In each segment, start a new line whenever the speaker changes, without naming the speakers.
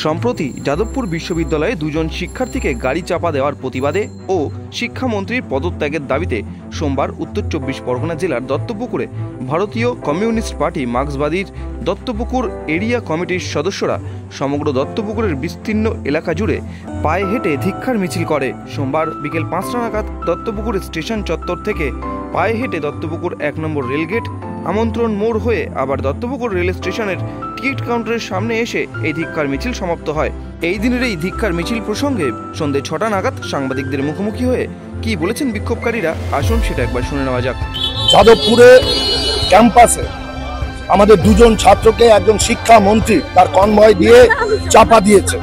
সম্প্রতি যাদবপুর বিশ্ববিদ্যালয়ে দুজন শিক্ষার্থীকে গাড়ি চাপা দেওয়ার প্রতিবাদে ও শিক্ষামন্ত্রীর পদত্যাগের দাবিতে সোমবার উত্তর ২৪ পরগনা জেলার দত্তপুকুরে ভারতীয় কমিউনিস্ট পার্টি মার্ক্সবাদীর দত্তপুকুর এরিয়া কমিটির সদস্যরা সমগ্র দত্তপুকুরের বিস্তীর্ণ এলাকা জুড়ে পায়ে হেঁটে ধিক্কার মিছিল করে। সোমবার বিকেল ৫টা নাগাদ দত্তপুকুর স্টেশন চত্বর থেকে পায়ে হেঁটে দত্তপুকুর ১ নম্বর রেলগেট আমন্ত্রণ মোড় হয়ে আবার দত্তপুকুর রেল স্টেশনের টিকিট কাউন্টারের সামনে এসে এই ধিক্কার মিছিল সমাপ্ত হয়। এই দিনের এই ধিক্কার মিছিল প্রসঙ্গে সন্ধ্যে ৬টা নাগাদ সাংবাদিকদের মুখোমুখি হয়ে কি বলেছেন বিক্ষোভকারীরা, আসুন সেটা একবার শুনে নেওয়া যাক।
যাদবপুরে ক্যাম্পাসে আমাদের দুজন ছাত্রকে একজন শিক্ষামন্ত্রী তার কনভয় দিয়ে চাপা দিয়েছে।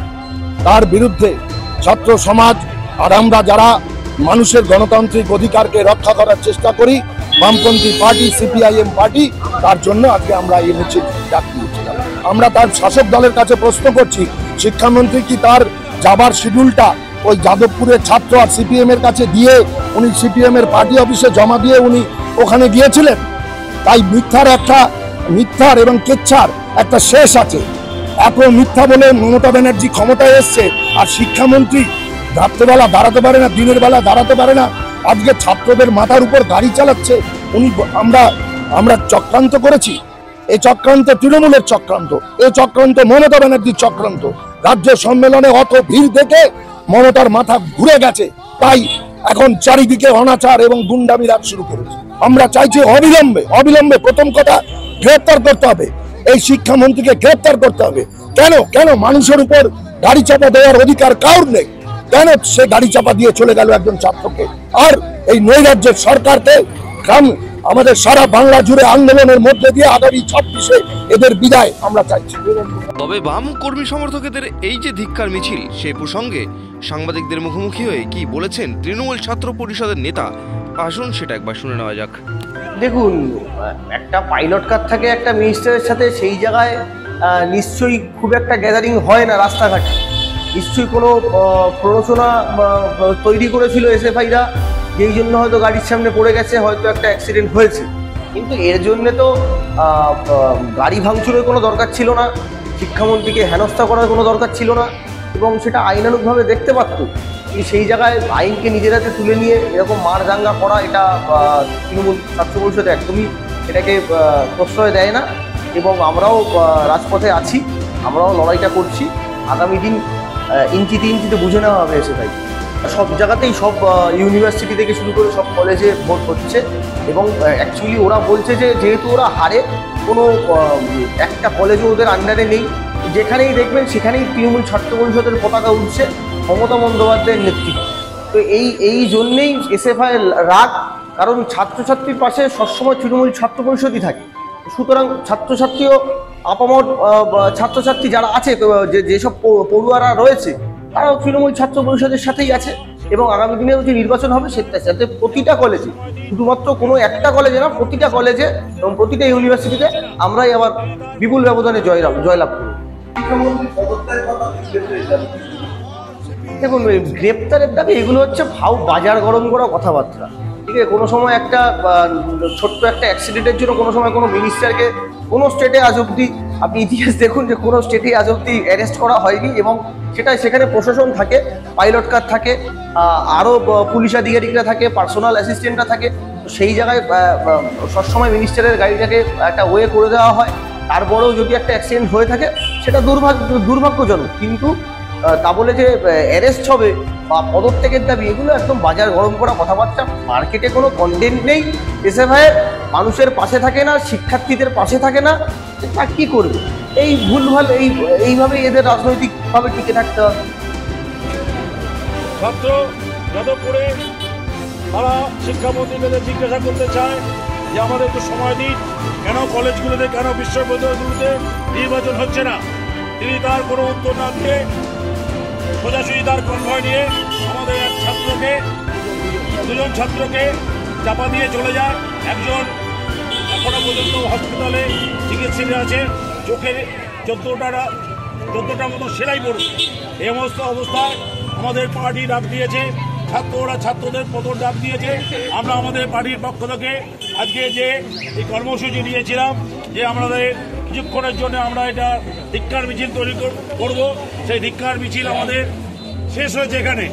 তার বিরুদ্ধে ছাত্র সমাজ আর আমরা যারা মানুষের গণতান্ত্রিক অধিকারকে রক্ষা করার চেষ্টা করি, বামপন্থী পার্টি সিপিআইএম পার্টি, তার জন্য আজকে আমরা এই মিছিল ডাক দিয়েছিলাম। আমরা তার শাসক দলের কাছে প্রশ্ন করছি, শিক্ষামন্ত্রী কি তার যাবার শিডিউলটা ওই যাদবপুরের ছাত্র আর সিপিএম এর কাছে দিয়ে উনি সিপিএম এর পার্টি অফিসে জমা দিয়ে উনি ওখানে গিয়েছিলেন? তাই মিথ্যার এবং কেচ্ছার একটা শেষ আছে। এত মিথ্যা বলে মমতা ব্যানার্জি ক্ষমতায় এসছে, আর শিক্ষামন্ত্রী রাত্রেবেলা দাঁড়াতে পারে না, দিনের বেলা দাঁড়াতে পারে না, আজকে ছাত্রদের মাথার উপর গাড়ি চালাচ্ছে। আমরা চক্রান্ত করেছি। এই চক্রান্ত তৃণমূলের চক্রান্ত, এই চক্রান্ত মমতা ব্যানার্জির চক্রান্ত। রাজ্য সম্মেলনে অত ভিড় দেখে মমতার মাথা ঘুরে গেছে, তাই এখন চারিদিকে অনাচার এবং গুন্ডামি রাজ শুরু করেছে। আমরা চাইছি অবিলম্বে প্রথম কথা গ্রেপ্তার করতে হবে, এই শিক্ষামন্ত্রীকে গ্রেপ্তার করতে হবে। কেন মানুষের উপর গাড়ি চাপা দেওয়ার অধিকার কারোর নেই? কেন সে গাড়ি চাপা দিয়ে চলে গেল একজন ছাত্রকে? আর এই নৈরাজ্যের সরকারকে আমাদের সারা বাংলা জুড়ে আন্দোলনের মধ্যে দিয়ে আগামী ২৬-এ এদের বিদায় আমরা চাইছি।
তবে বাম কর্মী সমর্থকদের এই যে ধিক্কার মিছিল, সে প্রসঙ্গে সাংবাদিকদের মুখোমুখি হয়ে কি বলেছেন তৃণমূল ছাত্র পরিষদের নেতা, আসুন সেটা একবার শুনে নেওয়া যাক।
দেখুন, একটা পাইলট কার থাকে একটা মিনিস্টারের সাথে, সেই জায়গায় নিশ্চয়ই খুব একটা গ্যাদারিং হয় না রাস্তাঘাটে। নিশ্চয়ই কোনো প্ররোচনা তৈরি করেছিল এসএফআইরা, যেই জন্য হয়তো গাড়ির সামনে পড়ে গেছে, হয়তো একটা অ্যাক্সিডেন্ট হয়েছে। কিন্তু এর জন্যে তো গাড়ি ভাঙচুরের কোনো দরকার ছিল না, শিক্ষামন্ত্রীকে হেনস্থা করার কোনো দরকার ছিল না, এবং সেটা আইনানুগভাবে দেখতে পারত। কিন্তু সেই জায়গায় আইনকে নিজের হাতে তুলে নিয়ে এরকম মারদাঙ্গা করা, এটা তৃণমূল ছাত্র পরিষদ একদমই এটাকে প্রশ্রয় দেয় না। এবং আমরাও রাজপথে আছি, আমরাও লড়াইটা করছি। আগামী দিন ইঞ্চিতে বুঝে নেওয়া হবে এসএফআই। সব জায়গাতেই, সব ইউনিভার্সিটি থেকে শুরু করে সব কলেজে ভোট হচ্ছে, এবং অ্যাকচুয়ালি ওরা বলছে যে যেহেতু ওরা হারে, কোনো একটা কলেজও ওদের আন্ডারে নেই। যেখানেই দেখবেন সেখানেই তৃণমূল ছাত্র পরিষদের পতাকা উঠছে মমতা বন্দ্যোপাধ্যায়ের নেতৃত্বে। তো এই জন্যেই এসএফআই রাগ, কারণ ছাত্রছাত্রীর পাশে সবসময় তৃণমূল ছাত্র পরিষদই থাকে। সুতরাং ছাত্রছাত্রীও আপামর ছাত্রছাত্রী যারা আছে, যেসব পড়ুয়ারা রয়েছে, তারাও তৃণমূল ছাত্র পরিষদের সাথেই আছে। এবং আগামী দিনেও যে নির্বাচন হবে সেটাতে প্রতিটা কলেজে, শুধুমাত্র কোনো একটা কলেজে না, প্রতিটা কলেজে এবং প্রতিটা ইউনিভার্সিটিতে আমরাই আবার বিপুল ব্যবধানে জয়লাভ করব। দেখুন, গ্রেপ্তারের দাবি এগুলো হচ্ছে বাজার গরম করা কথাবার্তা। ঠিক আছে, কোনো সময় একটা ছোট্ট একটা অ্যাক্সিডেন্টের জন্য কোনো সময় কোনো মিনিস্টারকে কোনো স্টেটে আজ অব্দি, আপনি ইতিহাস দেখুন যে কোনো স্টেটে আজ অব্দি অ্যারেস্ট করা হয়নি, এবং সেখানে প্রশাসন থাকে, পাইলট কার থাকে, আরও পুলিশ আধিকারিকরা থাকে, পার্সোনাল অ্যাসিস্ট্যান্টরা থাকে। সেই জায়গায় সবসময় মিনিস্টারের গাড়িটাকে একটা ওয়ে করে দেওয়া হয়। তারপরেও যদি একটা অ্যাক্সিডেন্ট হয়ে থাকে, সেটা দুর্ভাগ্যজনক। কিন্তু তা বলে যে অ্যারেস্ট হবে বা পদত্যাগের দাবি, এগুলো একদম বাজার গরম করা কথাবার্তা। মার্কেটে কোনো কন্টেন্ট নেই, এসএফআই মানুষের পাশে থাকে না, শিক্ষার্থীদের পাশে থাকে না, তা কী করবে? এই ভুলভাল এইভাবেই এদের রাজনৈতিকভাবে টিকে থাকতে হবে।
ছাত্র যাদবপুরে তারা শিক্ষামন্ত্রীদের জিজ্ঞাসা করতে চায় যে আমাদের একটু সময় দিন, কেন কলেজগুলোতে, কেন বিশ্ববিদ্যালয়গুলোতে নির্বাচন হচ্ছে না। তিনি তার কোনো উত্তর না দিয়ে সোজাসুজি তার কনভয় নিয়ে আমাদের দুজন ছাত্রকে চাপা দিয়ে চলে যায়। একজন এখনো পর্যন্ত হসপিটালে চিকিৎসিত আছে, চোখের 14টা মতো সেলাই পড়ছে। এই অবস্থায় আমাদের পার্টি ডাক দিয়েছে, ছাত্রদের পতন ডাক দিয়েছে। আমরা আমাদের পার্টির পক্ষ থেকে আজকে যে এই কর্মসূচি নিয়েছিলাম, যে আমাদের কিছুক্ষণের জন্য আমরা এটা ধিক্কার মিছিল তৈরি করব। সেই ধিক্কার মিছিল আমাদের শেষ হয়েছে এখানে।